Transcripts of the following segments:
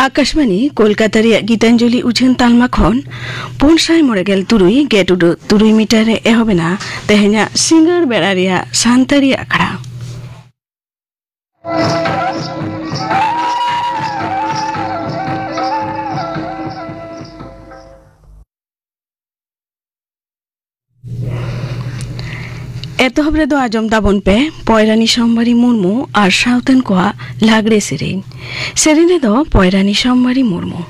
आकाशवाणी कोलकातार गीतांजलि उछेन तालमा खन 593 gate उडो 3 metre एहबेना तेहेना singer बेड़ारिया शांतारी आखड़ा एतहब रे दो आजम दाबन पे पयरानी सोमवारी मुर्मू और साउथन कोआ लागरे सेरेन दो पयरानी सोमवारी मुर्मू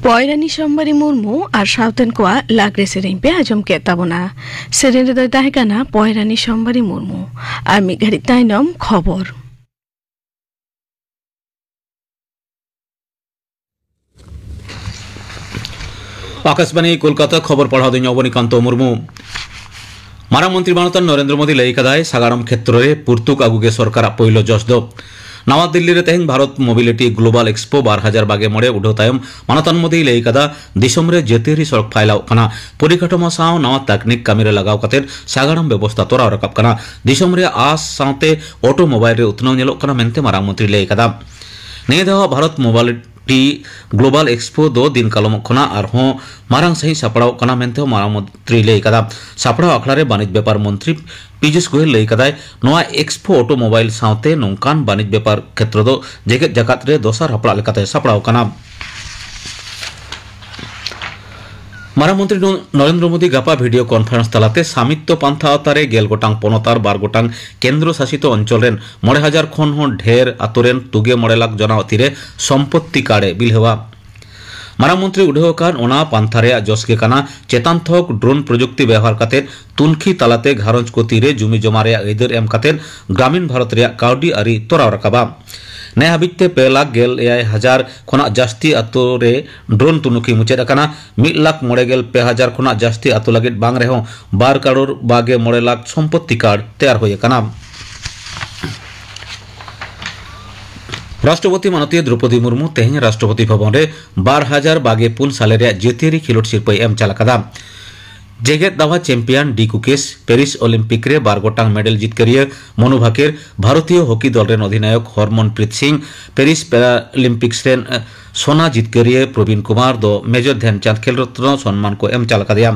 पयरानी सोमवारी मुर्मू और साउथन कोआ लागरे सेरेन पे आजम के ताबना सेरेन रे दय गाना पयरानी सोमवारी मुर्मू और मिघाड़ी ताइनम खबर आकाशवाणी कोलकाता खबर पढ़ा दिन अवनीकांत मुर्मू मारामंत्री मानतन नरेंद्र मोदी लई कदाय सागारम क्षेत्र में पुर्तुक आगुगे सरकार पहिलो जस दो नवा दिल्ली रे तेहें भारत मोबिलिटी ग्लोबल एक्सपो 2024 उड़ो तायम मानतान मोदी लई कदा दिसम रे जेतेरी सड़क फाइलाव कना परिकाठामो साव नवा तकनीक कामी रे लगाव कते सागाड़म व्यवस्था तोराव रकाब कना दिसम रे आस सावते ऑटोमोबाइल रे उतनाव नेलोग कना मेनते मारांग मंत्री लई कदा निये दावा भारत मोबिलिटी ग्लोबल एक्सपो दो दिन कालम खना आरहों मारांग सही सापड़ाव कना मेनते मारांग मंत्री लई कदा सापड़ाव आखड़ा रे वाणिज्य व्यापार मंत्री पीयूष गोयल लई कदाय नवा एक्सपो ऑटोमोबाइल सावते नोंकान वाणिज्य व्यापार क्षेत्र दो जेगेत जकात रे दोसार हपड़ा लेकाते सापड़ाव कना मारांग मंत्री नरेंद्र मोदी गापा भिडियो कॉन्फ्रेंस तलाते सामित्य पांथा आवतारे 11 गोटांग पनत आर 12 गोटांग केंद्र शासित अंचल रेन 9,000 खन हों ढेर आतोरेन 2.9 लाख जना अतिरे सम्पत्ति काड़े बिलहेवा मारांग मंत्री उड़ेवकान ओना पांथा रे जसगे काना चेतान थक ड्रोन प्रजुक्ति व्यवहार काते तुनखी तालाते घारंज को तीरे जुमी जमा रे ऐदर एम काते ग्रामीण भारत रे काउडी आरी तोराव रकाबा ने हाबिते 2,9,000 खना जास्ती आतो रे ड्रोन तुनुकी मुचेद अकाना 1,92,000 खना जास्ती आतो लगित बांग रेहो 12 करोड़ 2.9 लाख सम्पत्ति कार्ड तैयार होय अकाना राष्ट्रपति माननीय द्रौपदी मुर्मू तेहें राष्ट्रपति भवन रे 2024 साले रे जेतेरी खिलोट सिरपै एम चालकदा जेगेत दावा champion D Gukesh Paris Olympic रे 12 गोटांग मेडल जितकरिए मनु भाकेर भारतीय हॉकी दल रेन अधिनायक हरमनप्रीत सिंह पेरिस पैरालम्पिक्स रेन सोना जितकरिए प्रवीण कुमार दो मेजर ध्यानचंद खेल रत्न सम्मान को एम चालकदिया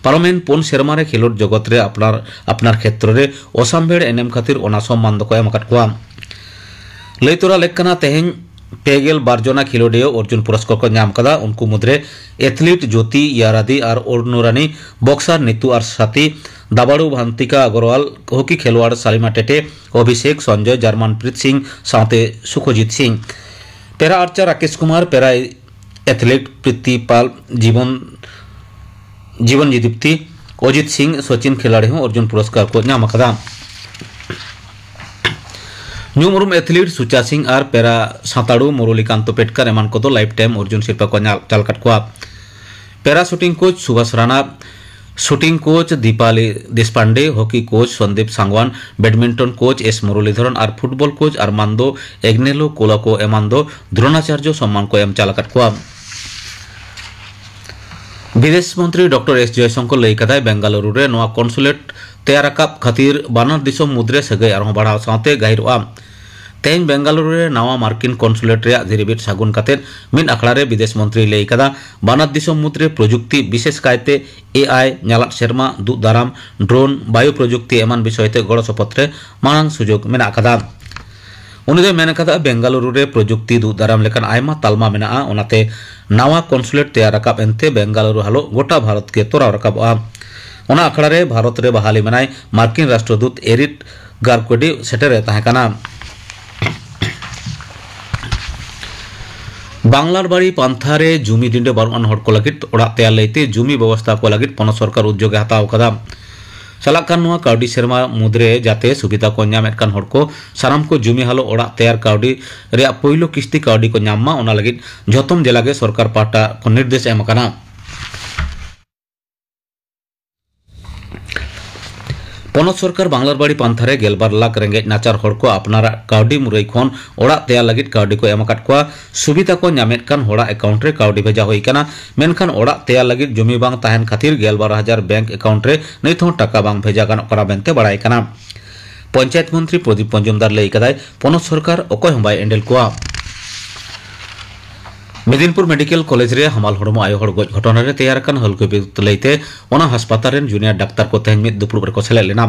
पार्लामेंट पुन सेरमा रे खेलोट जगत रे अपनार क्षेत्र रे ओसामबेड़ एनएम खातिर ओना सम्मान दो को एम अकाद कोआ लैतोरा लेखना तेहें 2 जना खिलोडिया अर्जुन पुरस्कार को नाम कदा उनको मुद्रे एथलीट ज्योति यारादी और ओरनुरानी बक्सर नीतू और साथी दाबाड़ू भांतिका अग्रवाल हॉकी खेलवाड़ सालिमा टेटे अभिषेक संजय जर्मनप्रीत सिंह साथे Sukhjeet Singh para archer Rakesh Kumar para athlete Preetipal Jeevan Deepti Ajit Singh Sachin खिलाड़ी अर्जुन पुरस्कार को नाम कदा न्यूमरुम एथलीट सुचा सिंह और पैरा साताड़ू मुरलीकांत पेटकर एमान को तो लाइफ टाइम अर्जुन शिल्पा को चालकट को para shooting coach Subhash Rana shooting coach Deepali Deshpande hockey coach Sandeep Sangwan badminton coach S Muralidharan और फुटबॉल कोच आर्मांदो एग्नेलो कोलाको एमांदो द्रोणाचार्य सम्मान को एम चालकट को विदेश मंत्री डॉक्टर एस जयशंकर लई कदाय बेंगालुरु रे नवा कन्सुलेट तैयार राकाब खातिर बानार दिसम मुद्रे सगै आरो बढ़ाव साथे गाहिरआ तेहें बेंगालुरु रे नवा मार्किन कन्सुलेट रे धीरेबिट सागुन काते मिन आखड़ा रे विदेश मंत्री लई कदा बानार दिसम मुद्रे प्रजुक्ति विशेष कायते एआई ᱧᱟᱞᱟᱫ सेरमा दुग दाराम ड्रोन बायो प्रजुक्ति एमान विषयते गड़ सपत्र मांग सुजोग मेना कदा उनी दो मेन कदा बेंगालुरु रे प्रजुक्ति दुग दाराम लेकान आयमा तालमा मेना ओनाते नवा कन्सुलेट तैयार राकाब एनते बेंगालुरु हालो गोटा भारत के तोराव राकाबआ ओना आखड़ा रे भारत रे बहाली मेनाय मार्किन राष्ट्रदूत एरिट गारकोडी सेटेरे ताहेकाना बांगलार बाड़ी पांथारे जुमी डिंडे बारुआन हड़ को लगित ओड़ा तैयार लैते जुमी व्यवस्था को लगित पनत सरकार उद्योग हताव कदा सलाकान नवा काउडी सेरमा मुद्रे जाते सुविधा को नाम एटकान हड़ को साराम को जुमी हालो ओड़ा तैयार काउडी रे पहिलो किस्ती काउडी को नाम मा ओना लगित जतम जिलागे सरकार पाटा को निर्देश एम कना पनत सरकार बांगलार बाड़ी पांथारे 12 लाख रेंगेज नाचार हड़ को अपनारा काउडी मुरई खन ओड़ा तैयार लगित काउडी को एम अकाद कोआ सुविधा को नामेत कान होड़ा अकाउंट रे काउडी भेजा होई कना मेनखान ओड़ा तैयार लगित जमी बांग ताहेन खातिर 12,000 बैंक अकाउंट रे नैथों टाका बांग भेजा गान करा बेनते बड़ाई कना पंचायत मंत्री प्रदीप पंजुमदार लई कदाय पनत सरकार अकय हंबाय एंडेल कोआ मेदिनीपुर मेडिकल कॉलेज रे हमाल हड़मो आयो हड़ गज घटना रे तैयार कान हल्को बिरुद्ध लैते ओना अस्पताल रेन जूनियर डाक्टर को तेहें मिद दुपुर रे को सेले लेना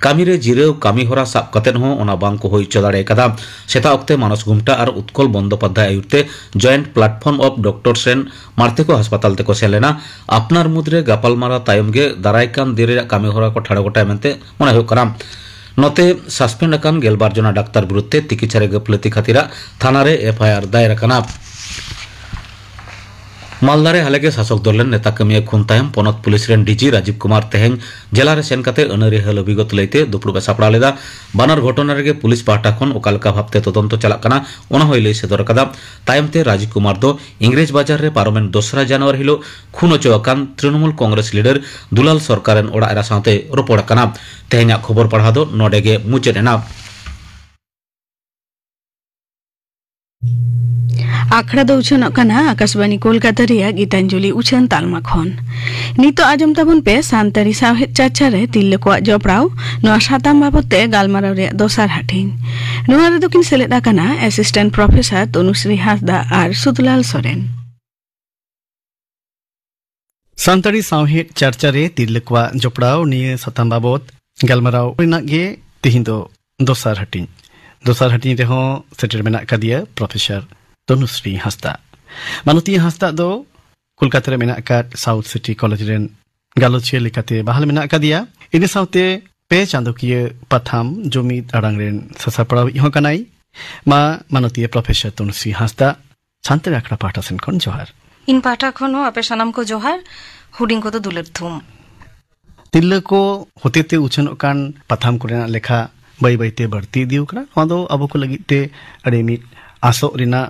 कामी रे जिरेव कामी होरा साब कतेन हो ओना बांग को होई चदाड़े कदा सेता अक्ते मानस गुमटा और उत्कल बंदोपाध्याय आयुते जॉइंट प्लेटफॉर्म ऑफ डॉक्टर्स रेन मारते को अस्पताल ते को सेलेना अपनार मुद्रे गापालमारा तायम गे दाराय कान दिरे कामी होरा को ठाड़ा गोटा मेनते मने हो करा नोते सस्पेंड अकान 12 जना डाक्तर विरुद्धे तिकिचारे गपलती खातिरा थाना रे एफआईआर दायर कना मालदारे हालेगे शासक दल नेता कमिया खुन तायम पनत पुलिस रेन डीजी राजीव कुमार तेहें जेला रे सेन काते अनरी हल अभिगत लैते दुपुड़ सापड़ा लेदा बानार घटना रे पुलिस पाहटा खन ओकालका भाबते तदंत चला कना ओना होई लई सदर कदा तायमते राजीव कुमार दो इंग्रेज बाजार रे पार्लामेंट 2 जनवरी हिलो खुन अचोकान तृणमूल कांग्रेस लीडर दुलाल सरकार रेन ओड़ा एरा साथे रोपड़ कना तेहें खबर पढ़ा दो नोडेगे मुचेना। आखड़ा दो उछन कना आकाशवाणी कोलकाता रिया गीतांजलि उछन तालमा खन नितो आजम ताबन पे सानतारी साहेब चाचा रे तिल्ले को जपड़ाव नोआ साताम बाबते गालमाराव रे दोसार हाटिन नोआ रे दोकिन सेलेदा कना असिस्टेंट प्रोफेसर तनुश्री हासदा आर सुदलाल सोरेन सानतारी साहेब चाचा रे तिल्ले को जपड़ाव निये साताम बाबत गालमाराव रिना गे तिहिन दो दोसार हाटिन रे हो सेटेल मेना कदिया प्रोफेसर तनुश्री हासदा मानती हासदा दो कोलकाता रे मेना का साउथ सिटी कॉलेज रेन गालोचिया लेकाते बहाल मेना कदिया इने साउते पे चांदोकिया पथाम जुमिद अड़ांग रेन ससापड़ाव इहो कनाई मा मानती प्रोफेसर तनुश्री हासदा शांति आखड़ा पाठा सेन खन जोहार इन पाठा खन हो आपे सनाम को जोहार हुडिंग को तो दुलर थुम तिल्ले को होतेते उछन कान पथाम को लेखा बाई बाईते बढ़ती दिउ कना नोआ दो अबो को लगिते अड़े मिट आसो रिना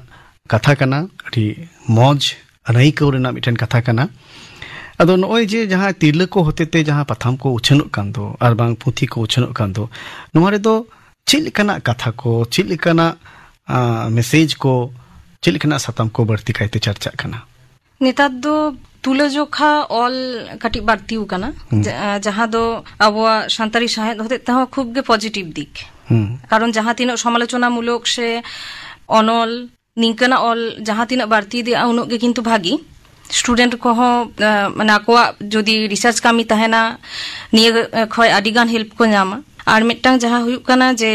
कथा कना अड़ी मौज अनई को रिना मिठन कथा कना अदो नोय जे जहां तिरले को होतेते जहां पथाम को उछनो कान दो आर बांग पुथी को उछनो कान दो नोआ रे दो चिलकना कथा को चिलकना मैसेज को चिलकना सतम को बढ़ती कायते चर्चा कना नेता दो तुलजोखा ऑल कटी बाड़ती कना जहां दो अबवा सान्तारी साहेब होते तह खूब गे पॉजिटिव दिक कारण जहां तीन समालोचना मूलक से अनल निंकना ऑल जहां तीन बाड़ती दे उनोग गे किंतु भागी स्टूडेंट को माने आकोआ जदि रिसर्च कामी तहना निये खय आदिगान हेल्प को नामा आर मिटटांग जहां हुयुक कना जे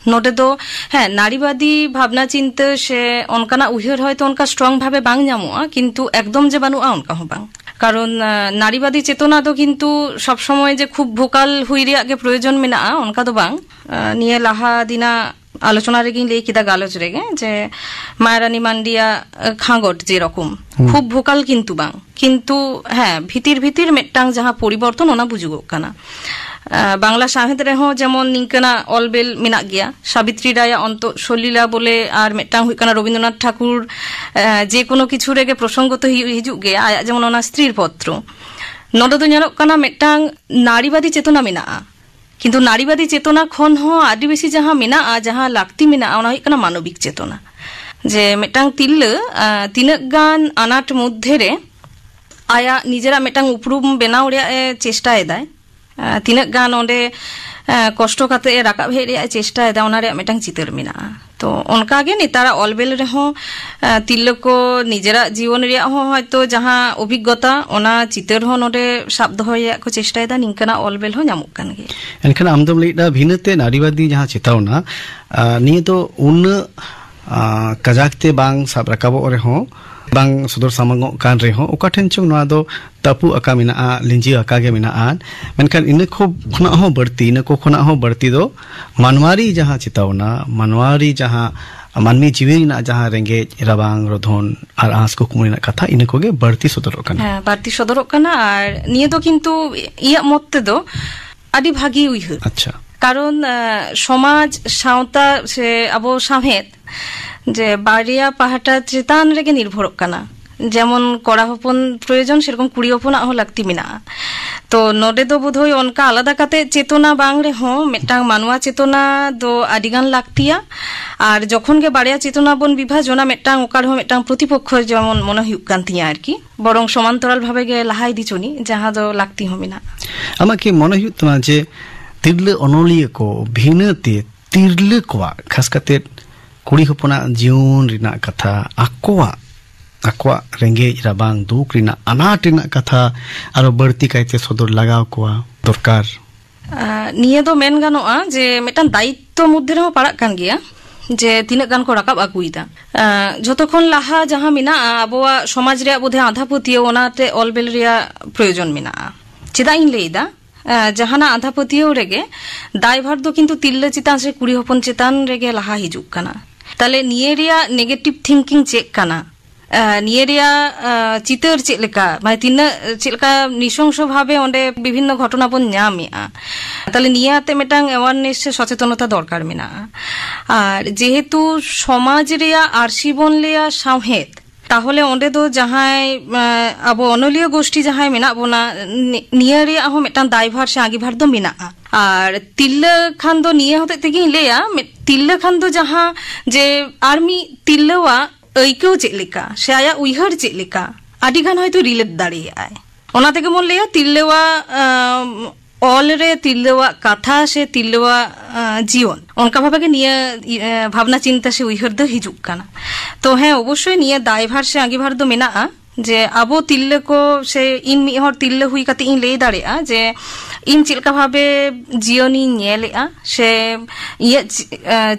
नोटे दो है नारीवादी भावना चिंता से उनका उहर हयतो उनका स्ट्रंग भावे बांग नामोआ किंतु एकदम जे बानुआ उनका हो बांग कारण नारीवादी चेतना दो किंतु सब समय जे खूब भोकाल हुई रिया गे प्रयोजन मेना उनका दो बांग निये लाहा दिना आलोचना रेगिन ले किदा गालोच रेगे जे मायरानी मांडिया खांगट जे रकम खूब भोकाल किंतु बांग किंतु है भीतिर भीतिर मिटटांग जहां परिवर्तन ओना बुजुगो कना बांग्ला साहित्य रे हो जेमन निंकना ऑलबेल मिना गया सावित्री राय अंत सलीला बोले आर मिटटांग हुई कना रवींद्रनाथ ठाकुर जे कोनो किछु रेगे प्रसंग तो हिजु गे आया जेमन ओना स्त्रीर पत्र नोडो दो ñelok कना मिटटांग नारीवादी चेतना मिना किंतु नारीवादी चेतना खन हो आदि बेसी जहां मिना जहां लाक्ति मिना ओना हुई कना मानविक चेतना जे मिटटांग तिल्ले तिनक गान अनाट मध्य रे आया निजेरा मिटटांग उपरूम बेनाव रे चेष्टा एदाय तिनक गान ओंडे कष्ट काते राकाब हेज रे चेष्टा एदा ओना रे मिटटांग चितर मिना तो उनका गे नेतारा ऑलबेल रे हो तिल्ले को निजेरा जीवन रे हो हयतो जहां अभिज्ञता ओना चितर हो नोडे शब्द होया को चेष्टा एदा निंकना ऑलबेल हो नामुक कान गे एनखान आमदम लेदा भिनते नारीवादी जहां चेतावना निये तो उन कजाकते बांग साब राकाबो रे हो बांग सदर सामंगो कान रे हो ओका ठेन चंग नोआ दो तपु अका मिना लिंजी अका गे मिना मेनखान इन को खना हो बढ़ती इन को खना हो बढ़ती दो मानवारी जहां चितावना मानवारी जहां मानवी जीवी ना जहां रेंगे राबांग रोधन आर आस को कुमरिना कथा इन को गे बढ़ती सदरक कना हां बढ़ती सदरक कना आर निये दो किंतु इया मत्ते दो आदि भागी उइहर अच्छा कारण समाज सावता से अबो साहेत जे बाड़िया पाहाटा चेतान रेगे निर्भरक कना जेमन कड़ा हपन प्रयोजन सेरकम कुड़ी हपना हो लागती मिना तो नोडे दो बोधोय उनका आलादा काते चेतना बांग रे हो मिटटांग मानवा चेतना दो आदिगान लागतिया आर जखन गे बाड़िया चेतना बन विभाजना मिटटांग ओकार हो मिटटांग प्रतिपक्ष जेमन मने हुयुक कान तिया आरकी बरং समान्तराल भावे गे लाहाई दिचुनी जहां दो लागती हो मिना आमाके मने हुयुक तमा जे तिरले अनलिय को भिनते तिरले को खास काते कुड़ी हपना जीवन रिना कथा आकोआ रेंगे राबांग दुख रिना अनाट रिना कथा आरो बढ़ती कायते सदर लगाव कोआ दरकार निये दो मेन गानोआ जे मिटन दायित्व मध्य रे पाड़ा कान गिया जे तिना गान को राकाब आगुइदा जतखन लाहा जहां मिना आबोआ समाज रे बोधे आधा पतिय ओनाते ऑलबेल रिया प्रयोजन मिना चेदा इन लेइदा जहाना आधा पतिय रेगे दायभार दो किंतु तिल्ले चितान से कुड़ी हपन चितान रेगे लाहा हिजुक कना ताले निये रिया नेगेटिव थिंकिंग चेक कना निये रिया चितर चेक लेका माने तिना चेक लेका निशंस भावे ओंडे विभिन्न घटना बन ᱧᱟᱢᱮᱜᱼᱟ ताले निये आते मिटांग अवेयरनेस से सचेतनता दरकार मेनाᱜᱼᱟ आर जेहेतु समाज रिया आरसी बन लेया सावहेद ताहले ओंडे दो जहाय अब अनलिय गोष्ठी जहाय मेना बोना निये रिया हो मिटांग दायभार से आगिभार दो मेनाᱜᱼᱟ आर तिल्ले खान दो निये होते तेगी लेया तिल्ले खान दो जहां जे आर्मी तिल्लेवा ᱟᱹᱭᱠᱟᱹᱣ ᱪᱮᱫ ᱞᱮᱠᱟ ᱥᱮ ᱟᱭᱟᱜ ᱩᱭᱦᱟᱹᱨ ᱪᱮᱫ ᱞᱮᱠᱟ ᱟᱹᱰᱤ ᱜᱟᱱ ᱦᱚᱭᱛᱳ ᱨᱤᱞᱮᱴ ᱫᱟᱲᱮᱭᱟᱜᱼᱟᱭ ᱚᱱᱟ ᱛᱮᱜᱮ ᱵᱚᱱ ᱞᱟᱹᱭᱟ ᱛᱤᱨᱞᱟᱹᱣᱟᱜ ᱚᱞ ᱨᱮ ᱛᱤᱨᱞᱟᱹᱣᱟᱜ ᱠᱟᱛᱷᱟ ᱥᱮ ᱛᱤᱨᱞᱟᱹᱣᱟᱜ ᱡᱤᱭᱚᱱ ᱚᱱᱠᱟ ᱵᱷᱟবে ᱜᱮ ᱱᱤᱭᱟᱹ ᱵᱷᱟᱵᱱᱟ ᱪᱤᱱᱛᱟ ᱥᱮ ᱩᱭᱦᱟᱹᱨ ᱫᱚ ᱦᱤᱡᱩᱜ ᱠᱟᱱᱟ ᱛᱚ ᱦᱮᱸ ᱚᱵᱚᱥᱥᱳᱭ ᱱᱤᱭᱟᱹ ᱫᱟᱭᱵᱷᱟর ᱥᱮ ᱟᱸᱜᱤᱵᱷᱟর ᱫᱚ ᱢᱮᱱᱟᱜᱼᱟ ᱡᱮ ᱟᱵᱚ ᱛᱤᱨᱞᱟᱹ ᱠᱚ ᱥᱮ ᱤᱧ ᱢᱤᱫ ᱦᱚᱲ ᱛᱤᱨᱞᱟᱹ ᱦᱩᱭ ᱠᱟᱛᱮ ᱤᱧ ᱞᱟᱹᱭ ᱫᱟᱲᱮᱭᱟᱜᱼᱟ ᱡᱮ ᱤᱧ ᱪᱮᱫ ᱞᱮᱠᱟ ᱵᱷᱟবে ᱡᱤᱭᱚᱱᱤᱧ ᱧᱮᱞᱮᱜᱼᱟ ᱥᱮ ᱤᱧᱟᱹᱜ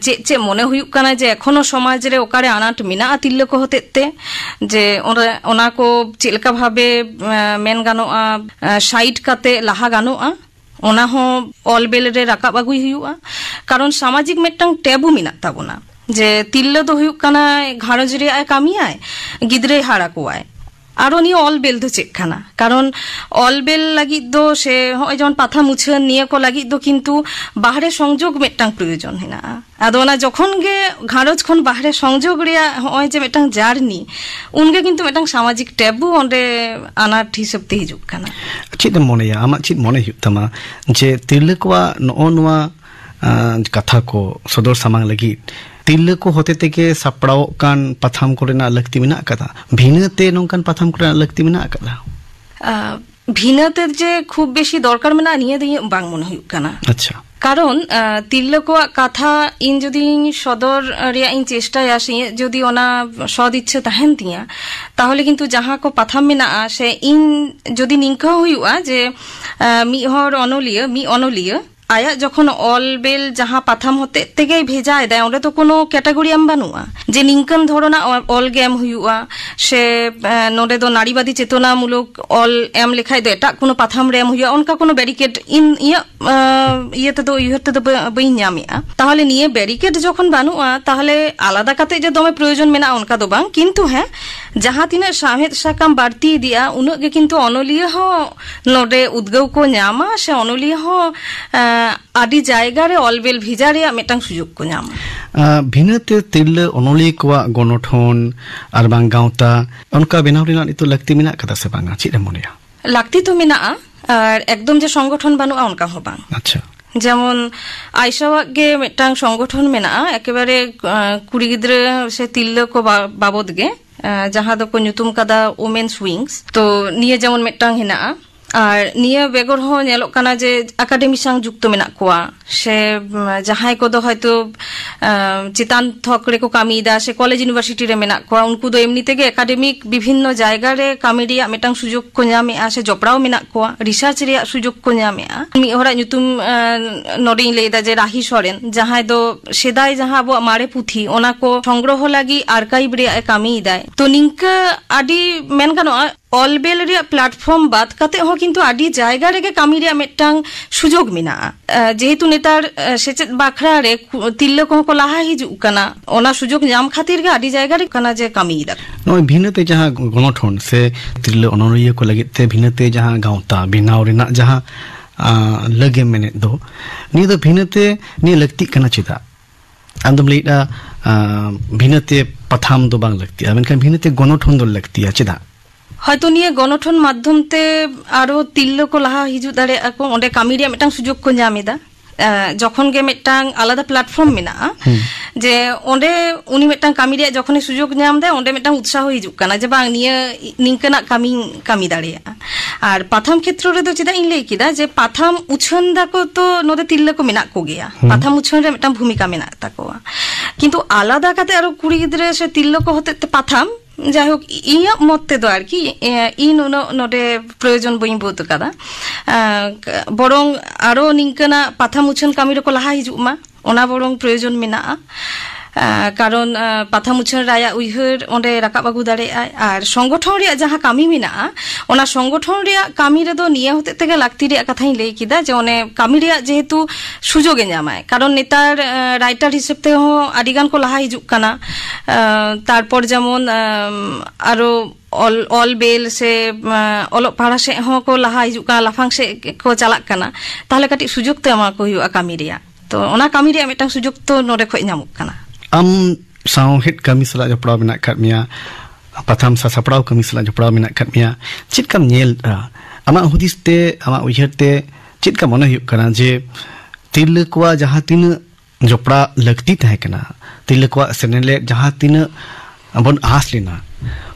ᱪᱮᱫ ᱢᱚᱱᱮ ᱦᱩᱭᱩᱜ ᱠᱟᱱᱟ ᱡᱮ ᱮᱠᱷᱚᱱᱳ ᱥᱚᱢᱟᱡᱽ ᱨᱮ ᱚᱠᱟᱨᱮ ᱟᱱᱟᱴ ᱢᱮᱱᱟᱜᱼᱟ ᱛᱤᱨᱞᱟᱹ ᱠᱚ ᱦᱚᱛᱮᱡ ᱛᱮ ᱡᱮ ᱚᱱᱟ ko ᱪᱮᱫ ᱞᱮᱠᱟ ᱵᱷᱟবে ᱢᱮᱱ ᱜᱟᱱᱚᱜᱼᱟ সাইড কাতে লাহা গানোᱜᱼᱟ ᱚᱱᱟ ᱦᱚᱸ ᱚᱞ ᱵᱮᱞ ᱨᱮ ᱨᱟᱠᱟᱵ ᱟᱹᱜᱩᱭ ᱦᱩᱭᱩᱜᱼᱟ ᱠᱟᱨᱚᱱ ᱥᱟᱢᱟᱡᱤᱠ ᱢᱤᱫᱴᱟᱝ ᱴᱮᱵᱩ ᱢᱮᱱᱟᱜ ᱛᱟᱵᱚᱱᱟ ᱡᱮ ᱛᱤᱨᱞᱟᱹ ᱫᱚ ᱦᱩᱭᱩᱜ ᱠᱟᱱᱟ ᱜᱷᱟᱨᱚᱸᱡᱽ ᱨᱮᱭᱟᱜ ᱠᱟᱹᱢᱤᱭᱟᱭ ᱜᱤᱫᱽᱨᱟᱹᱭ ᱦᱟᱨᱟ ᱠᱚᱣᱟᱭ ᱟᱨᱚ ᱱᱤᱭᱟᱹ ᱚᱞ ᱵᱮᱞ ᱫᱚ ᱪᱮᱫ ᱠᱟᱱᱟ ᱠᱟᱨᱚᱱ ᱚᱞ ᱵᱮᱞ ᱞᱟᱹᱜᱤᱫ ᱫᱚ ᱥᱮ ᱦᱚᱸᱜᱼᱚᱭ ᱡᱮᱢᱚᱱ ᱯᱟᱛᱷᱟ ᱢᱩᱪᱷᱟᱹᱱ ᱱᱤᱭᱟᱹ ᱠᱚ ᱞᱟᱹᱜᱤᱫ ᱫᱚ ᱠᱤᱱᱛᱩ ᱵᱟᱦᱨᱮ ᱥᱚᱝᱡᱳᱜ ᱢᱤᱫᱴᱟᱝ ᱯᱨᱚᱭᱳᱡᱚᱱ ᱦᱮᱱᱟᱜᱼᱟ ᱟᱫᱚ ᱚᱱᱟ ᱡᱚᱠᱷᱚᱱ ᱜᱮ ᱜᱷᱟᱨᱚᱸᱡᱽ ᱠᱷᱚᱱ ᱵᱟᱦᱨᱮ ᱥᱚᱝᱡᱳᱜ ᱨᱮᱭᱟᱜ ᱦᱚᱸᱜᱼᱚᱭ ᱡᱮ ᱢᱤᱫᱴᱟᱝ ᱡᱟᱨᱱᱤ ᱩᱱᱜᱮ ᱠᱤᱱᱛᱩ ᱢᱤᱫᱴᱟᱝ ᱥᱟᱢᱟᱡᱤᱠ ᱴᱮᱵᱩ ᱚᱸᱰᱮ ᱟᱱᱟᱴ ᱦᱤᱥᱟᱹᱵ ᱛᱮ ᱦᱤᱡᱩᱜ ᱠᱟᱱᱟ ᱪᱮᱫ ᱮᱢ ᱢᱚᱱᱮᱭᱟ ᱟᱢᱟᱜ ᱪᱮᱫ ᱢᱚᱱᱮ ᱦᱩᱭᱩᱜ ᱛᱟᱢᱟ ᱡᱮ ᱛᱤᱨᱞᱟᱹ ᱠᱚᱣᱟᱜ ᱱᱚᱜᱼᱚ ᱱᱚᱣᱟ ᱠᱟᱛᱷᱟ ᱠᱚ ᱥᱚᱫᱚᱨ ᱥᱟᱢᱟᱝ ᱞᱟᱹᱜᱤᱫ ᱛᱤᱨᱞᱟᱹ ᱠᱚ ᱦᱚᱛᱮ ᱛᱮᱜᱮ ᱥᱟᱯᱲᱟᱣ ᱠᱟᱱ ᱯᱟᱛᱷᱟᱢ ᱠᱚᱨᱮᱱᱟᱜ ᱞᱟᱹᱠᱛᱤ ᱢᱮᱱᱟᱜ ᱟᱠᱟᱫᱟ ᱵᱷᱤᱱᱟᱹᱛᱮ ᱱᱚᱝᱠᱟᱱ ᱯᱟᱛᱷᱟᱢ ᱠᱚᱨᱮᱱᱟᱜ ᱞᱟᱹᱠᱛᱤ ᱢᱮᱱᱟᱜ ᱟᱠᱟᱫᱟ ᱵᱷᱤᱱᱟᱹᱛᱮ ᱡᱮ ᱠᱷᱩᱵ বেশি দরকার মেনা নিয়ে দিয়ে বাং মনে হুᱭᱩᱜ ᱠᱟᱱᱟ আচ্ছা কারণ তির্লা কোয়াক কথা ইন যদি সদর রিয়া ইন চেষ্টায় আসি যদি ওনা সদ ইচ্ছে তাহেন দিয়া তাহলে কিন্তু যাহা কো পাথাম মেনা সে ইন যদি নিংকা হুᱭᱩᱜᱼᱟ যে মি হর অনলিয় আয়া যখন অল বেল যাহা পাথাম হতে তেগেই ভেজায় দেয় ওটা তো কোনো ক্যাটাগরি এম বানুয়া যে নিংকান ধরনা অল গেম হুᱭᱩᱜᱼᱟ সে নোডে দো নারীবাদী চেতনামূলক অল এম লেখায় দো এটা কোনো পাথাম রে এম হুᱭᱩᱜᱼᱟ অনকা কোনো ব্যারিকেড ইন ইয়েতে তো ইহতে তো বই ᱧᱟᱢᱮᱜᱼᱟ তাহলে নিয়ে ব্যারিকেড যখন বানুয়া তাহলে আলাদা কাতে যে দমে প্রয়োজন মেনা অনকা দো বাং কিন্তু হ্যাঁ যাহা তিনা সাহেদ সাকাম বাড়তি দিয়া উনক গে কিন্তু অনলিয় হ নোডে উদ্গৌ কো ᱧᱟᱢᱟ সে অনলিয় হ আদি জায়গারে অলবেল ভিজা রেয়া মিটাং সুযোগ কো ᱧᱟᱢᱟ ᱵᱷᱤᱱᱟᱹᱛᱮ ᱛᱤᱨᱞᱟᱹ ᱚᱱᱚᱞᱤᱭᱟᱹ ᱠᱚᱣᱟᱜ ᱜᱚᱱᱚᱴᱷᱚᱱ ᱟᱨ ᱵᱟᱝ ᱜᱟᱶᱛᱟ ᱚᱱᱠᱟ ᱵᱮᱱᱟᱣ ᱨᱮᱱᱟᱜ ᱱᱤᱛᱚᱜ ᱞᱟᱹᱠᱛᱤ ᱢᱮᱱᱟᱜ ᱠᱟᱫᱟ ᱥᱮ ᱵᱟᱝᱟ ᱪᱮᱫ ᱮᱢ ᱢᱚᱱᱮᱭᱟ ᱞᱟᱹᱠᱛᱤ ᱛᱚ ᱢᱮᱱᱟᱜᱼᱟ ᱟᱨ ᱮᱠᱫᱚᱢ ᱡᱮ ᱥᱚᱝᱜᱚᱴᱷᱚᱱ ᱵᱟᱹᱱᱩᱜᱼᱟ ᱚᱱᱠᱟ ᱦᱚᱸ ᱵᱟᱝ ᱟᱪᱪᱷᱟ যেমন আয়শাওয়াগ গে মিটাং সংগঠন মেনা একেবারে কুড়ি গিদ্রে সে তির্লা কো বাবদ গে যাহা দো কো nyutum kada women's wings তো নিয়ে যেমন মিটাং হেনা আর নিয়ে বেগর হ নেলক কানা যে একাডেমি সাং যুক্ত মেনা কোয়া সে যাহাই কো দো হয়তো চিতান থক রে কো কামি দা সে কলেজ ইউনিভার্সিটি রে মেনা কোয়া উনকু দো এমনি থেকে একাডেমিক বিভিন্ন জায়গা রে কামি রিয়া মিটাং সুযোগ কো ᱧᱟᱢে আসে জপড়াও মেনা কোয়া রিসার্চ রিয়া সুযোগ কো ᱧᱟমে মি হরা nyutum নডিং লেদা যে রাহি সরেন যাহাই দো সেদাই যাহা আবো মারে পুথি ওনা কো সংগ্রহ লাগি আর্কাইভ রে কামি দেয় তো নিংকা আডি মেন গানো অলবেল রিয়া প্ল্যাটফর্ম বাদ কাতে হ কিন্তু আডি জায়গা রেগে কামি রিয়া মিটাং সুযোগ মেনা যেহেতু নেতার সেচেত বাখরা রে তিল্লা কো লাহা হিজুক কানা ওনা সুযোগ ᱧᱟᱢ খাতির গে আডি জায়গা রে কানা যে কামি দা নয় ভিনতে যাহা গণঠন সে তিল্লা অনরিয়া কো লাগিত তে ভিনতে যাহা গাᱶতা বিনাও রেনা যাহা লগে মেনে দো নি দো ভিনতে নি লক্তি কানা চিতা আন্দম লেইডা ভিনতে পাথাম দো বাং লক্তি আমেনকান ভিনতে গণঠন দো লক্তি চিতা হয়তো নিয়ে গণঠন মাধ্যমতে আরো তিল্লা কো লাহা হিজু দাড়ে আকো ওন্ডে কামি রিয়া মিটাং সুযোগ কো ᱧᱟᱢᱮᱫᱟ যখন গে মিটাং আলাদা প্ল্যাটফর্ম মেনা যে ওন্ডে উনি মিটাং কামি রিয়া যখন সুযোগ ᱧᱟᱢ দেয় ওন্ডে মিটাং উৎসাহ হিজুক কানা যে বাং নিয়ে নিংকানা কামি দাড়িয়া আর পাথাম ক্ষেত্র রে তো চিদা ইন লেই কিদা যে পাথাম উছন দাকো তো নোদে তিল্লা কো মেনা কো গিয়া পাথাম উছন রে মিটাং ভূমিকা মেনা তাকোয়া কিন্তু আলাদা কাতে আরো কুড়ি গিদ্রে সে তিল্লা কো হতে পাথাম যাই হোক ইয়া মতে দো আর কি ইন নোডে প্রয়োজন বই বোধ কাদা বরং আরো নিংকানা পাথা মুছন কামির কো লাহা হিজুক মা ওনা বরং প্রয়োজন মেনা কারণ পাথা মুছন রায়া উইহার ওন্ডে রাকাব আগু দাড়ে আর সংগঠন রিয়া যাহা কামি মেনা ওনা সংগঠন রিয়া কামি রে দো নিয়া হতে থেকে লাগতি রিয়া কথাই লেই কিদা যে ওনে কামি রিয়া যেহেতু সুযোগে ᱧামায় কারণ নেতার রাইটার হিসেবে হ আদিগান কো লাহা হিজুক কানা তারপর যেমন আরো অল বেল সে অলক পাড়া সে হ কো লাহা হিজুক কানা লাফাং সে কো চালাক কানা তাহলে কাটি সুযোগ তে আমা কো হুᱭᱩᱜᱼᱟ কামি রিয়া তো ওনা কামি রিয়া মিটাং সুযোগ তো নোডে খoj ᱧᱟᱢᱚᱜ ᱠᱟᱱᱟ am sawhit kami sala jopra menak kat mia patham sa saprau kami sala jopra menak kat mia chit kam nyel ama hudis te ama uihar te chit kam mone huyuk kana je tilla kwa jaha tina jopra lakti tahe kana tilla kwa senele jaha tina ᱵᱚᱱ ᱟᱥ ᱞᱮᱱᱟ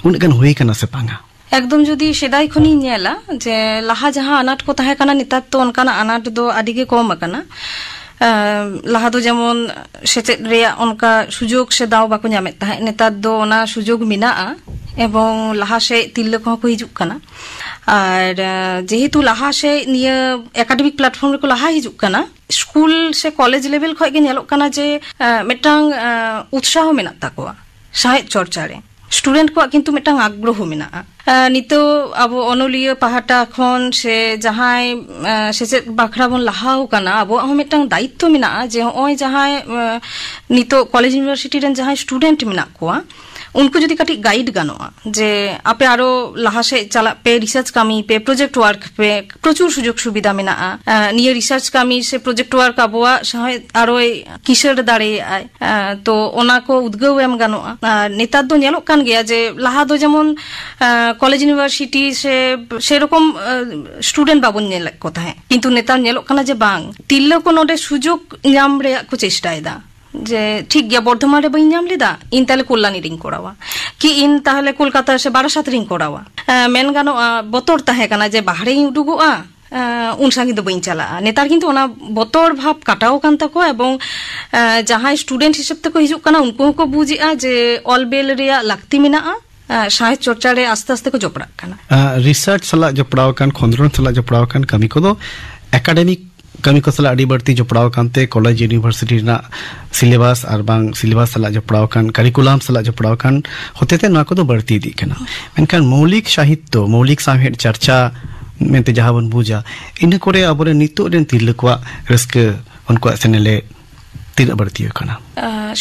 ᱩᱱᱟᱹᱜ ᱜᱟᱱ ᱦᱩᱭ ᱠᱟᱱᱟ ᱥᱮ ᱵᱟᱝᱟ? ᱮᱠᱫᱚᱢ ᱡᱩᱫᱤ ᱥᱮᱫᱟᱭ ᱠᱷᱚᱱᱤᱧ ᱧᱮᱞᱟ ᱡᱮ ᱞᱟᱦᱟ ᱡᱟᱦᱟᱸ ᱟᱱᱟᱴ ᱠᱚ ᱛᱟᱦᱮᱸ ᱠᱟᱱᱟ ᱱᱮᱛᱟᱨ ᱫᱚ ᱚᱱᱠᱟᱱᱟᱜ ᱟᱱᱟᱴ ᱫᱚ ᱟᱹᱰᱤ ᱜᱮ ᱠᱚᱢ ᱟᱠᱟᱱᱟ। ᱞᱟᱦᱟ ᱫᱚ ᱡᱮᱢᱚᱱ ᱥᱮᱪᱮᱫ ᱨᱮᱭᱟᱜ ᱚᱱᱠᱟ ᱥᱩᱡᱳᱜ ᱥᱮ ᱫᱟᱣ ᱵᱟᱠᱚ ᱧᱟᱢᱮᱫ ᱛᱟᱦᱮᱸᱫ, ᱱᱮᱛᱟর ᱫᱚ ᱚᱱᱟ ᱥᱩᱡᱳᱜ ᱢᱮᱱᱟᱜᱼᱟ ᱮᱵᱚᱝ ᱞᱟᱦᱟ ᱥᱮᱫ ᱛᱤᱨᱞᱟᱹ ᱠᱚᱦᱚᱸ ᱠᱚ ᱦᱤᱡᱩᱜ ᱠᱟᱱᱟ। আর যেহেতু লাহা সে নিয়ে একাডেমিক প্ল্যাটফর্ম রেকো লাহা হিজুক কানা স্কুল সে কলেজ লেভেল খয় গে ñelok কানা যে মিটাং উৎসাহ মেনাক তাকোয়া সাহিত্য চর্চারে স্টুডেন্ট কো কিন্তু মিটাং আগ্রহ মেনাগা। নিতো আবো অনলিয় পাহাটা খন সে যাহাই সেচেদ বাখরা বন লাহাও কানা আবো আহ মিটাং দায়িত্ব মেনাগা যে ওই যাহাই নিতো কলেজ ইউনিভার্সিটি রেন যাহাই স্টুডেন্ট মেনাক কোয়া उनको যদি কাটি গাইড গানোয়া যে আপে আরো লাহাসে চালা পে রিসার্চ কামি পে প্রজেক্ট ওয়ার্ক পে প্রচুর সুযোগ সুবিধা মেনাগা নিয়ে রিসার্চ কামি সে প্রজেক্ট ওয়ার্ক আবোয়া সাহায় আরো কিসের দাঁড়ে আয় তো ওনাকো উদ্গেও এম গানোয়া। নেতার দো ñelok কান গিয়া যে লাহা দো যেমন কলেজ ইউনিভার্সিটি সে সেরকম স্টুডেন্ট বাবন ñelek কথা হ্যাঁ কিন্তু নেতার ñelok কানা যে বাং তিল্লে কোন ওডে সুযোগ ñam রেয়াক কো চেষ্টায়দা যে ঠিক গিয়া বর্ধমান রে বাই ñam লেদা ইন তাহলে কল্যাণী রিং করাওয়া কি ইন তাহলে কলকাতা সে বারাসাত রিং করাওয়া মেন গানো বতর তাহে কানা যে বাহারে উডুগোয়া উন সাঙ্গি দো বাই চালা নেতার কিন্তু ওনা বতর ভাব কাটাও কান তাকো এবং যাহাই স্টুডেন্ট হিসেব তে কো হিজুক কানা উনকো কো বুঝিয়া যে অলবেল রেয়া লাক্তি মেনাগা সাহিত্য চর্চারে আস্তে আস্তে কো জপড়াক কানা। রিসার্চ সালা জপড়াও কান খন্দ্রন সালা জপড়াও কান কামি কো দো academic kami ko sala adi barti jopड़aw kante college university na syllabus ar bang syllabus sala jopड़aw kan curriculum sala jopड़aw kan hotete na ko do barti di kana menkan maulik sahityo maulik samhet charcha mente jaha bon buja ina kore abore nito den tilkwa raske unko senele tidak barti kana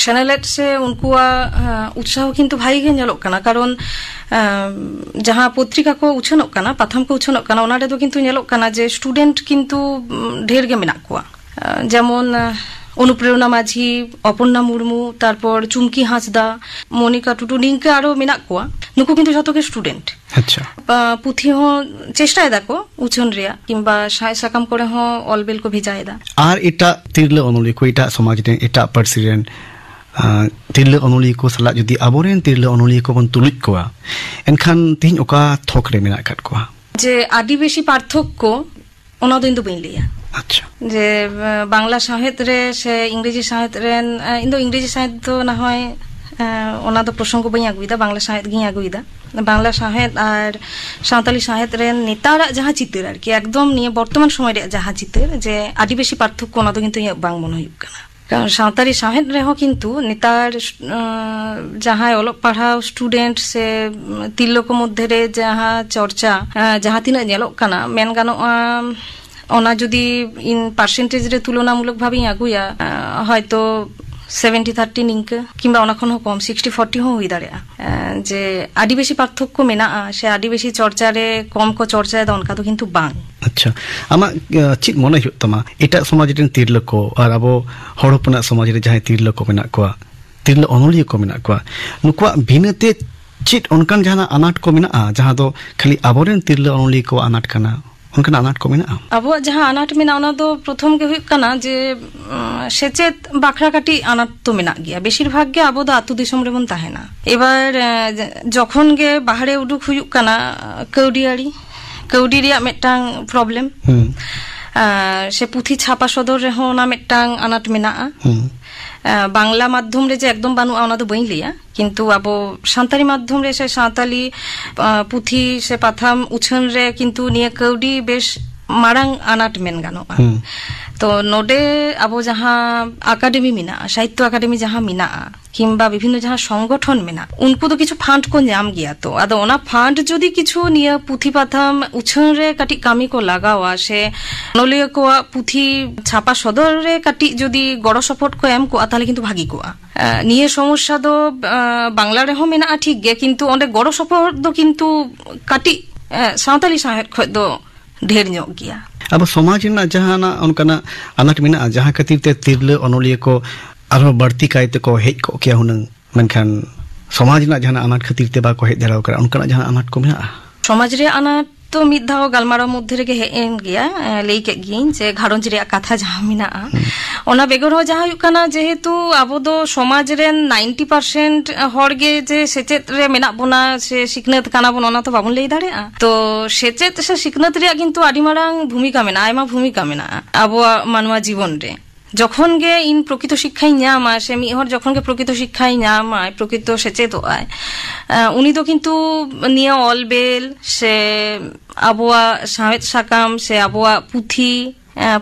চ্যানেলেট সে উনকুয়া উৎসাহ কিন্তু ভাই গে ñelok কানা কারণ যাহা পত্রিকা কো উছনক কানা প্রথম কো উছনক কানা ওনারে তো কিন্তু ñelok কানা যে স্টুডেন্ট কিন্তু ঢের গে মেনাক কোয়া যেমন অনুপ্রেরণা মাঝি অপর্ণা মুর্মু তারপর চুমকি হাঁসদা মনিকা টুটু নিংকে আরো মেনাক কোয়া নুকু কিন্তু যতকে স্টুডেন্ট আচ্ছা পুথি হ চেষ্টায় দেখো উছন রিয়া কিংবা সাই সাকাম করে হ অলবেল কো ভিজায় দা আর এটা তিরলে অনুলি কো এটা সমাজ রে এটা পারসিরেন তিরলে অনুলি কো সালা যদি আবরেন তিরলে অনুলি কো বন তুলুক কোয়া এনখান তিন ওকা থকরে মেনা কাট কোয়া যে আদি বেশি পার্থক্য ওনা দিন তো বইলিয়া আচ্ছা যে বাংলা সাহিত্য রে সে ইংরেজি সাহিত্য রেন ইন্দো ইংরেজি সাহিত্য না হয় ওনা তো প্রসঙ্গ বই আগুইদা বাংলা সাহিত্য গি আগুইদা বাংলা সাহিত্য আর সাঁওতালি সাহিত্য রেন নেতারা যাহা চিত্র আর কি একদম নিয়ে বর্তমান সময় রে যাহা চিত্র যে আদি বেশি পার্থক্য ওনা তো কিন্তু বাং মনে হইব কানা কারণ সাঁওতালি সাহিত্য রেহ কিন্তু নেতার যাহাই অলপ পড়াও স্টুডেন্ট সে তিল্লক মধ্যে রে যাহা চর্চা যাহা তিনা ñelok কানা মেন গানো ওনা যদি ইন পার্সেন্টেজ রে তুলনামূলক ভাবে আগুয়া হয়তো 70-30 নিংকে কিংবা অনাখন কম 60-40 হই দাঁড়া যে আদিবাসী পার্থক্য মেনা সে আদিবাসী চর্চারে কম কো চর্চায় দনকা তো কিন্তু বাং আচ্ছা আমা চিত মনে হইত তমা এটা সমাজ রেন তিরলক আর আবো হড়পনা সমাজ রে যাহাই তিরলক মেনা কোয়া তিরল অনলিয় কো মেনা কোয়া নুকুয়া ভিনতে চিত অনকান জানা আনাট কো মেনা যাহা দো খালি আবরেন তিরল অনলিয় কো আনাট কানা उनका अनाट को मेना अब जहाँ अनाट मेना उना तो प्रथम के हुई कना जे सेचेत बाखरा काटी अनाट तो मेना गया बेशिर भाग गे अब आतु दिसम रे बन ताहे ना एबार जखन गे बाहरे उडुक हुयुक कना कौडी रिया मेटांग प्रॉब्लम से पुथी छापा सदर रे हो ना मेटांग अनाट मेना বাংলা মাধ্যম রে যে একদম বানু ওনা তো বই লিয়া কিন্তু আবো সাঁওতালি মাধ্যম রে সে সাঁওতালি পুথি সে পাথাম উছন রে কিন্তু নিয়ে কৌডি বেশ মারাং আনাট মেন গানো তো নোডে আবো যাহা একাডেমি মিনা সাহিত্য একাডেমি যাহা মিনা কিংবা বিভিন্ন যাহা সংগঠন মেনা উনকো তো কিছু ফান্ড কো ñam গিয়া তো আদো ওনা ফান্ড যদি কিছু নিয়ে পুথি পাথাম উছন রে কাটি কামি কো লাগাওয়া সে নলিয় কো পুথি ছাপা সদর রে কাটি যদি গড় সাপোর্ট কো এম কো তাহলে কিন্তু ভাগি কোয়া নিয়ে সমস্যা দো বাংলা রে হো মেনা ঠিক গে কিন্তু অনে গড় সাপোর্ট দো কিন্তু কাটি সাঁওতালি সাহিত্য খ দো ढेर ñok gya अब समाज ना जहाना उनका अनाट मेना जहां खातिर ते तिरले अनलिय को आरो बढ़ती कायते को हेज को क्या हुनंग मेनखान समाज ना जहां अनाट खातिर ते बा को हेज दराव कर उनका जहां अनाट को मेना समाज रे अनाट तो मिद धाव गालमाराव मध्य रेगे हेन गया लई के गिन जे घारंज रे कथा जहां मिना ओना बेगर हो जहां हुयु कना जेहेतु आबो दो समाज रेन 90% हर गे जे सेचेत रे मेना बोना से सिकनत काना बोन ओना तो बाबुन लई दाड़े तो सेचेत से सिकनत रे किंतु आडी मारांग भूमिका मेना आयमा भूमिका मेना आबो मानवा जीवन रे যখন গে ইন প্রকৃত শিক্ষাই নামা সে মিহর যখন গে প্রকৃত শিক্ষাই নামা প্রকৃত সেচেত আয় উনি তো কিন্তু নিয়ে অলবেল সে আবহাওয়া সাহেদ সাকাম সে আবহাওয়া পুঁথি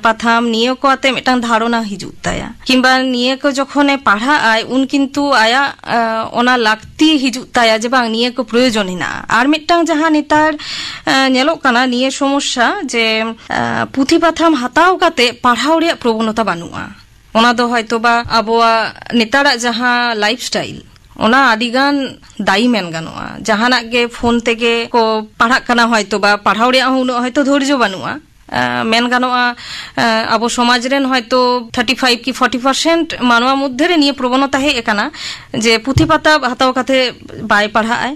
পাথাম নিয়ে को आते मिटांग धारणा हिजुग ताया किंबा निये को जखने पढ़ा आय उन किंतु आया ओना लागती हिजुग ताया जे बांग निये को प्रयोजन हिना आर मिटांग जहां नेतार नेलो काना निये समस्या जे पुथि पाथाम हाताव काते पढ़ाव रे प्रवणता बानुआ ओना दो हयतो बा आबोआ नेतारा जहां लाइफस्टाइल ओना आदिगान दायी मेन गानोआ जहाना गे फोन तेगे को पढ़ा काना हयतो बा पढ़ाव रे उनो हयतो धैर्य बानुआ मेन गानोआ अब समाज रेन हयतो 35 की 40% मानवा मध्य रे निये प्रवणता हे एकाना जे पुथि पाता हाताव काते बाय पढ़ाय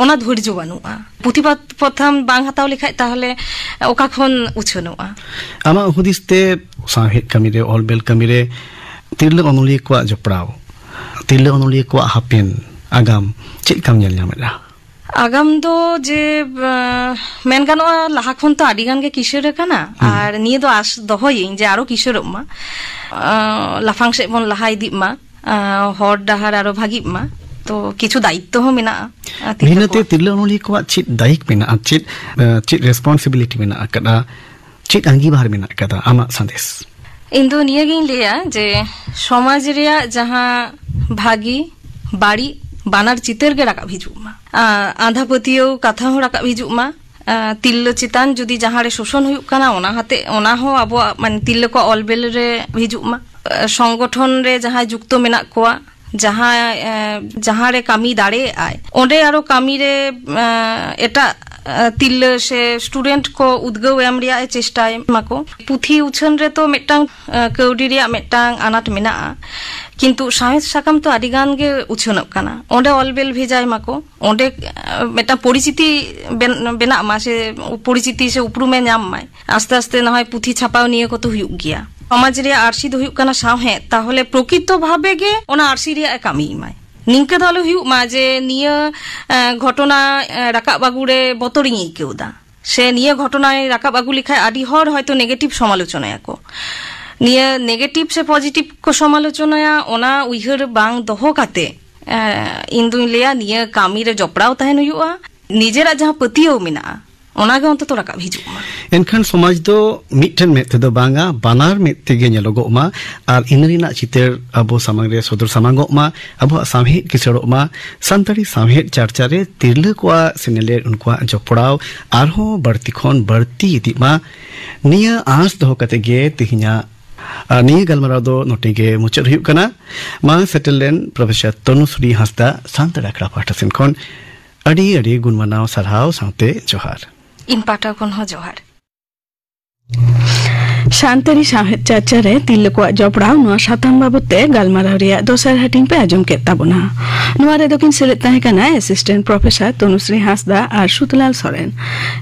ओना धैर्य बानुआ पुथि पाथाम बांग हाताव लेखाय ताहले ओका खन उछनोआ आमा हुदिसते साहेब कमिरे ऑलबेल कमिरे तिरले अनुली को जपड़ाव तिरले अनुली को हापेन आगाम चेक काम नेल ᱧᱟᱢᱮᱫᱟ आगाम दो जे मेन गानोआ लाहा खन तो आदिगान गे किशोर काना आर निये दो आस दहयिं जे आरो किशोर मा लाफांग से बन लाहा इदि मा हर डाहार आरो भागी मा तो किछु दायित्व हो मेना बिनते तिरले अनुली को चित दायिक मेना चित रेस्पॉन्सिबिलिटी मेना कदा चित अंगीभार मेना कदा आमा संदेश इंदो निये गिन लेया जे समाज रिया जहां भागी बाड़ी बानार चितर गे राकाब हिजुमा आंधापतियो कथा हो राकाब हिजुमा तिल्ल चितान जुदी जहां रे शोषण हुयु काना ओना हाते ओना हो आबो माने तिल्ल को ऑलबेल रे हिजुमा संगठन रे जहां जुक्त मेना कोआ जहां रे कामी दाड़े आय ओंडे आरो कामी रे एटा तिल्ल से स्टूडेंट को उद्गव एम रिया चेष्टाय माको पुथि उछन रे तो मिटांग कौडी रिया मिटांग अनाट मेना किंतु साहेद साकाम तो आदिगान गे उछनक काना ओंडे ऑलबेल भेजाय माको ओंडे मेटा परिचिति बेना मा से परिचिति से उपरुमे नाम माय आस्ते आस्ते ना হয় पुथि छापाव निये को तो हुयु गिया समाज रे आरसी दो हुयु काना साहे ताहले प्रकृत भावे गे ओना आरसी रिया कामी माय निंके दालो हुयु मा जे निये घटना राकाब आगुरे बतरिंग इकेउदा से निये घटना राकाब आगु लिखाय आदि हर हयतो नेगेटिव समालोचना को निये नेगेटिव से पॉजिटिव को समालोचना ओना उइहर बांग दहो काते इंदुन लेया निये कामी रे जपड़ाव तहन हुयुआ निजेरा जहां पतियो मेना ओना गे अंत तो राकाब हिजुमा एनखान समाज दो मिटन में ते दो बांगा बानार में तेगे नेलोगोमा आर इनरिना चितर अबो सामंग रे सदर सामंगोमा अबो सामहे किसड़ोमा संतारी सामहे चर्चा रे तिरले कोआ सिनेले उनकोआ जपड़ाव आरहो बढ़ती खन बढ़ती इदिमा निया आस दो कते गे तिहिना निया गलमराव दो नोटिगे मुचर हुयु कना मा सेटललेन प्रोफेसर तनुश्री हांसदा सांतरा क्रा पाठसेन खन अडी अडी गुणमानाव सरहाव साउते जोहार इन पाटा कोन हो जोहार शांतरी साहेब चर्चा रे तिल्ले को जपड़ाव नुआ साताम बाबते गालमाराव रिया दोसर हटिंग पे आजम केता बना नुआ रे दकिन सेलेत ताहे काना असिस्टेंट प्रोफेसर तनुश्री हांसदा आर सुतलाल सोरेन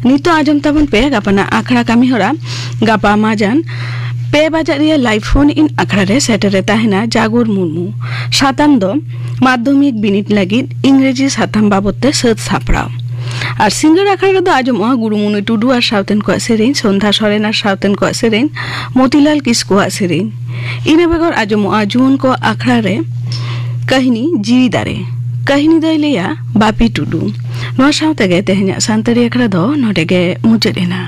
नितो आजम ताबन पे गापना आखड़ा कामी होरा गापा माजान पे बाजार रिया लाइव फोन इन आखड़ा रे सेटरे ताहेना जागुर मुर्मू साताम दो माध्यमिक बिनित लागिद इंग्रेजी साताम बाबते सद सापड़ाव और सिंगर आखड़ा दो आजम गुरुमुनि टुडू और साउतेन को सेरेन सन्ध्या सोरेन और साउतेन को सेरेन मोतीलाल किस्कु सेरेन इने बेगर आजम जुन को आखड़ा रे कहिनी जीवी दारे कहिनी दय लेया बापी टुडू नो साउते गे तेहना सांतरी आखड़ा दो नोडे गे मुचेदेना।